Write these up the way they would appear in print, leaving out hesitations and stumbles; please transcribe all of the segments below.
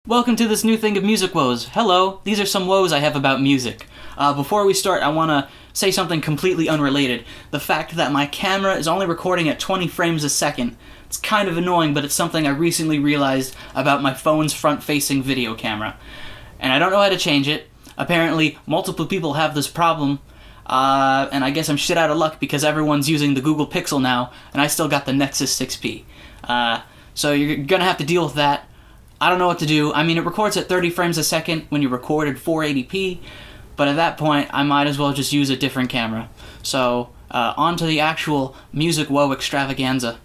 Welcome to this new thing of music woes. Hello, these are some woes I have about music. Before we start, I want to say something completely unrelated. The fact that my camera is only recording at 20 frames a second. It's kind of annoying, but it's something I recently realized about my phone's front-facing video camera. And I don't know how to change it. Apparently, multiple people have this problem. And I guess I'm shit out of luck because everyone's using the Google Pixel now, and I still got the Nexus 6P. So you're gonna have to deal with that. I don't know what to do. I mean, it records at 30 frames a second when you record at 480p, but at that point, I might as well just use a different camera. So, on to the actual music woe extravaganza.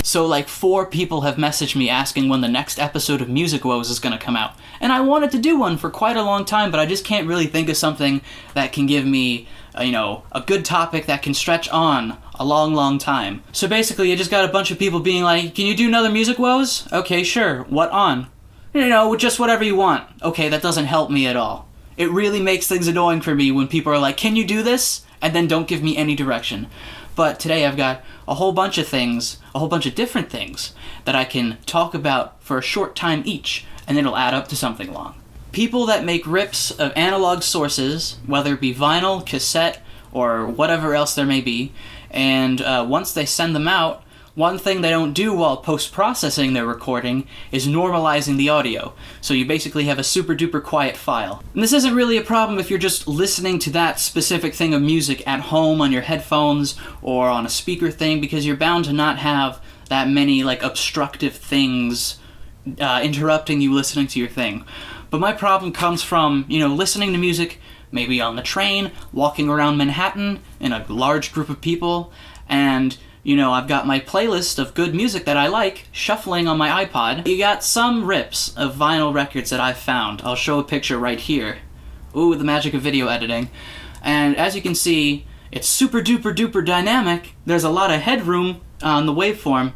So like 4 people have messaged me asking when the next episode of Music Woes is gonna come out. And I wanted to do one for quite a long time, but I just can't really think of something that can give me, a good topic that can stretch on a long time. So basically, you just got a bunch of people being like, can you do another Music Woes? Okay, sure. What on? Just whatever you want. Okay, that doesn't help me at all. It really makes things annoying for me when people are like, can you do this? And then don't give me any direction. But today I've got a whole bunch of different things that I can talk about for a short time each, and it'll add up to something long. People that make rips of analog sources, whether it be vinyl, cassette, or whatever else there may be, and once they send them out, one thing they don't do while post-processing their recording is normalizing the audio. So you basically have a super duper quiet file. And this isn't really a problem if you're just listening to that specific thing of music at home on your headphones or on a speaker thing, because you're bound to not have that many obstructive things interrupting you listening to your thing. But my problem comes from, listening to music maybe on the train, walking around Manhattan in a large group of people, and I've got my playlist of good music that I like shuffling on my iPod. You got some rips of vinyl records that I've found. I'll show a picture right here. Ooh, the magic of video editing. And as you can see, it's super duper duper dynamic. There's a lot of headroom on the waveform.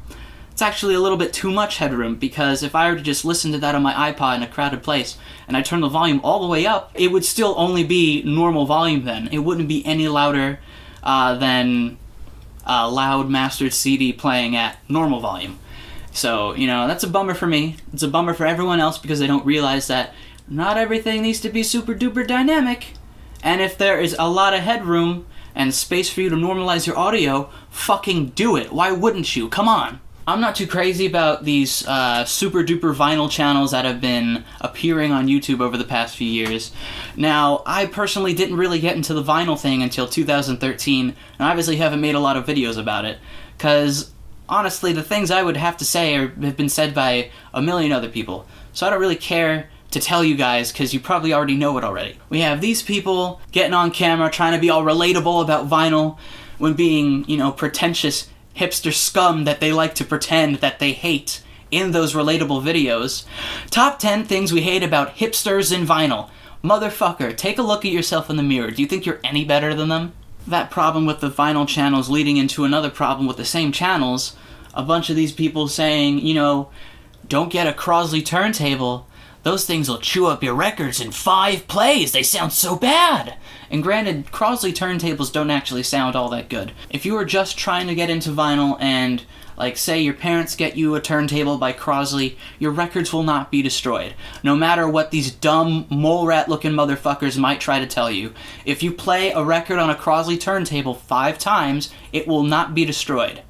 It's actually a little bit too much headroom, because if I were to just listen to that on my iPod in a crowded place and I turn the volume all the way up, it would still only be normal volume then. It wouldn't be any louder than a loud mastered CD playing at normal volume. So, that's a bummer for me. It's a bummer for everyone else because they don't realize that not everything needs to be super duper dynamic. And if there is a lot of headroom and space for you to normalize your audio, fucking do it. Why wouldn't you? Come on. I'm not too crazy about these super duper vinyl channels that have been appearing on YouTube over the past few years. Now, I personally didn't really get into the vinyl thing until 2013, and obviously haven't made a lot of videos about it, because honestly, the things I would have to say have been said by a million other people, so I don't really care to tell you guys, because you probably already know it already. We have these people getting on camera trying to be all relatable about vinyl when being, pretentious hipster scum that they like to pretend that they hate in those relatable videos. Top 10 things we hate about hipsters in vinyl. Motherfucker, take a look at yourself in the mirror. Do you think you're any better than them? That problem with the vinyl channels leading into another problem with the same channels. A bunch of these people saying, don't get a Crosley turntable. Those things will chew up your records in 5 plays. They sound so bad. And granted, Crosley turntables don't actually sound all that good. If you are just trying to get into vinyl and, say your parents get you a turntable by Crosley, your records will not be destroyed. No matter what these dumb, mole rat-looking motherfuckers might try to tell you. If you play a record on a Crosley turntable 5 times, it will not be destroyed.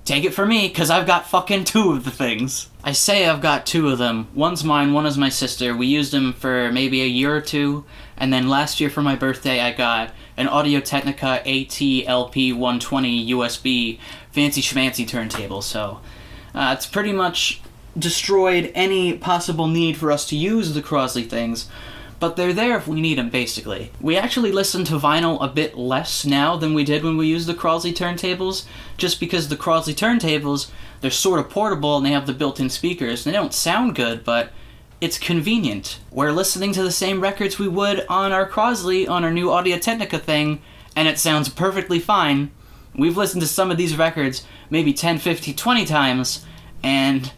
Take it from me, because I've got fucking 2 of the things. I say I've got 2 of them. One's mine, one is my sister. We used them for maybe a year or 2, and then last year for my birthday I got an Audio-Technica AT-LP120 USB fancy schmancy turntable, so it's pretty much destroyed any possible need for us to use the Crosley things. But they're there if we need them, basically. We actually listen to vinyl a bit less now than we did when we used the Crosley turntables, just because the Crosley turntables, they're sort of portable and they have the built-in speakers. They don't sound good, but it's convenient. We're listening to the same records we would on our Crosley, on our new Audio-Technica thing, and it sounds perfectly fine. We've listened to some of these records maybe 10, 50, 20 times, and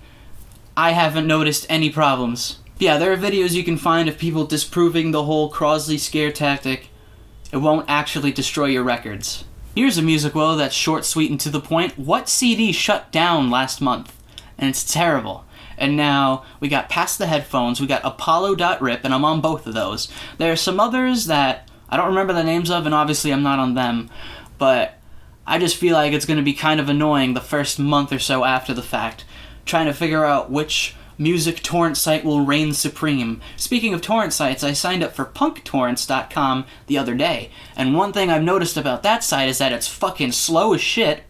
I haven't noticed any problems. Yeah, there are videos you can find of people disproving the whole Crosley scare tactic. It won't actually destroy your records. Here's a music woe that's short, sweet, and to the point. What.cd shut down last month, and it's terrible. And now we got Past the Headphones, we got apollo.rip, and I'm on both of those. There are some others that I don't remember the names of, and obviously I'm not on them, but I just feel like it's going to be kind of annoying the first month or so after the fact, trying to figure out which music torrent site will reign supreme. Speaking of torrent sites, I signed up for punktorrents.com the other day, and one thing I've noticed about that site is that it's fucking slow as shit.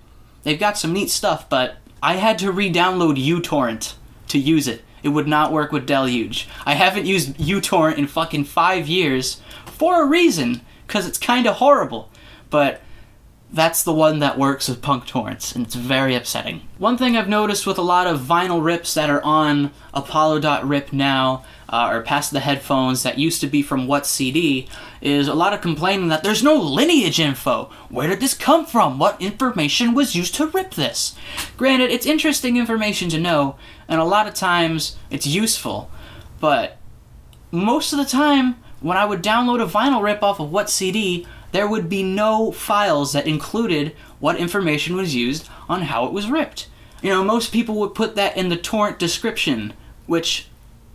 They've got some neat stuff, but I had to re-download uTorrent to use it. It would not work with Deluge. I haven't used uTorrent in fucking 5 years for a reason, because it's kind of horrible, but that's the one that works with punk torrents, and it's very upsetting. One thing I've noticed with a lot of vinyl rips that are on apollo.rip now, or Past the Headphones that used to be from what.cd, is a lot of complaining that there's no lineage info. Where did this come from? What information was used to rip this? Granted, it's interesting information to know, and a lot of times it's useful, but most of the time, when I would download a vinyl rip off of what.cd, there would be no files that included what information was used on how it was ripped. You know, most people would put that in the torrent description, which,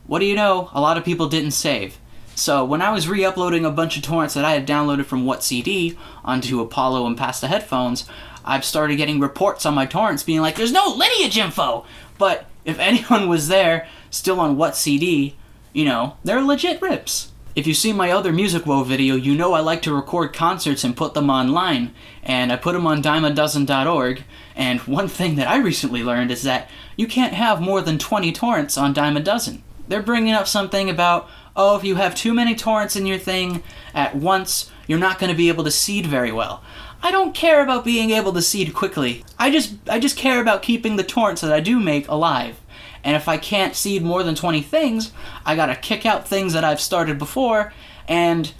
what do you know, a lot of people didn't save. So when I was re-uploading a bunch of torrents that I had downloaded from what.cd onto Apollo and Past the Headphones, I've started getting reports on my torrents being like, there's no lineage info! But if anyone was there, still on what.cd, you know, they're legit rips. If you see my other Music Woe video, you know I like to record concerts and put them online, and I put them on dimeadozen.org, and one thing that I recently learned is that you can't have more than 20 torrents on Dime a Dozen. They're bringing up something about, oh, if you have too many torrents in your thing at once, you're not going to be able to seed very well. I don't care about being able to seed quickly. I just care about keeping the torrents that I do make alive. And if I can't seed more than 20 things, I gotta kick out things that I've started before, and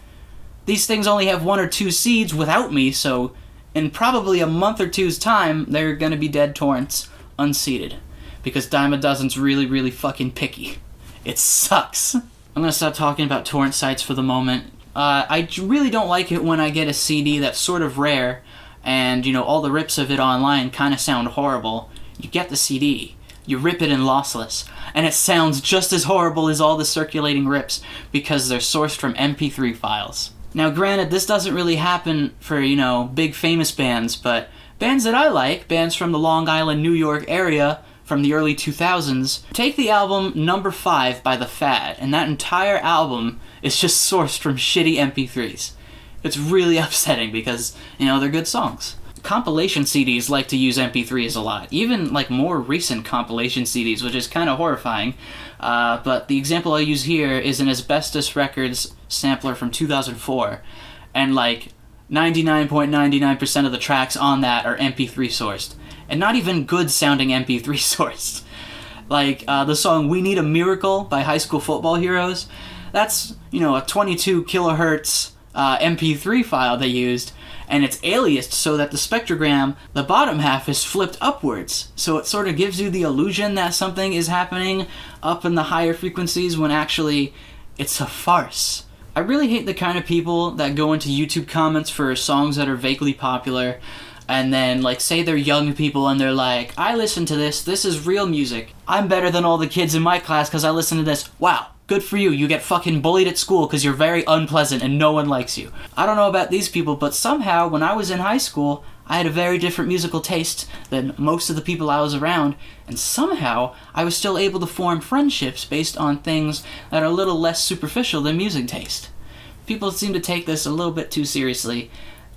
these things only have 1 or 2 seeds without me, so in probably a month or two's time, they're gonna be dead torrents, unseeded. Because Dime a Dozen's really, really fucking picky. It sucks. I'm gonna stop talking about torrent sites for the moment. I really don't like it when I get a CD that's sort of rare, and, you know, all the rips of it online kinda sound horrible. You get the CD. You rip it in lossless, and it sounds just as horrible as all the circulating rips because they're sourced from MP3 files. Now granted, this doesn't really happen for, you know, big famous bands, but bands that I like, bands from the Long Island, New York area from the early 2000s, take the album Number 5 by The Fad, and that entire album is just sourced from shitty MP3s. It's really upsetting because, you know, they're good songs. Compilation CDs like to use MP3s a lot, even like more recent compilation CDs, which is kind of horrifying. But the example I use here is an Asbestos Records sampler from 2004, and like 99.99% of the tracks on that are MP3 sourced, and not even good sounding MP3 sourced. Like the song We Need a Miracle by High School Football Heroes, that's, you know, a 22 kilohertz MP3 file they used, and it's aliased so that the spectrogram, the bottom half, is flipped upwards. So it sort of gives you the illusion that something is happening up in the higher frequencies when actually it's a farce. I really hate the kind of people that go into YouTube comments for songs that are vaguely popular, and then, like, say they're young people and they're like, I listen to this is real music. I'm better than all the kids in my class because I listen to this. Wow. Good for you, you get fucking bullied at school because you're very unpleasant and no one likes you. I don't know about these people, but somehow, when I was in high school, I had a very different musical taste than most of the people I was around, and somehow, I was still able to form friendships based on things that are a little less superficial than music taste. People seem to take this a little bit too seriously,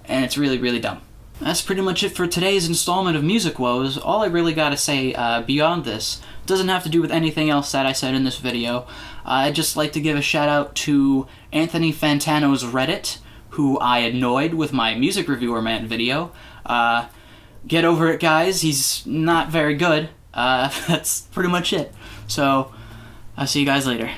and it's really, really dumb. That's pretty much it for today's installment of Music Woes. All I really gotta say beyond this doesn't have to do with anything else that I said in this video. I'd just like to give a shout out to Anthony Fantano's Reddit, who I annoyed with my Music Reviewer Man video. Get over it, guys. He's not very good. That's pretty much it. So, I'll see you guys later.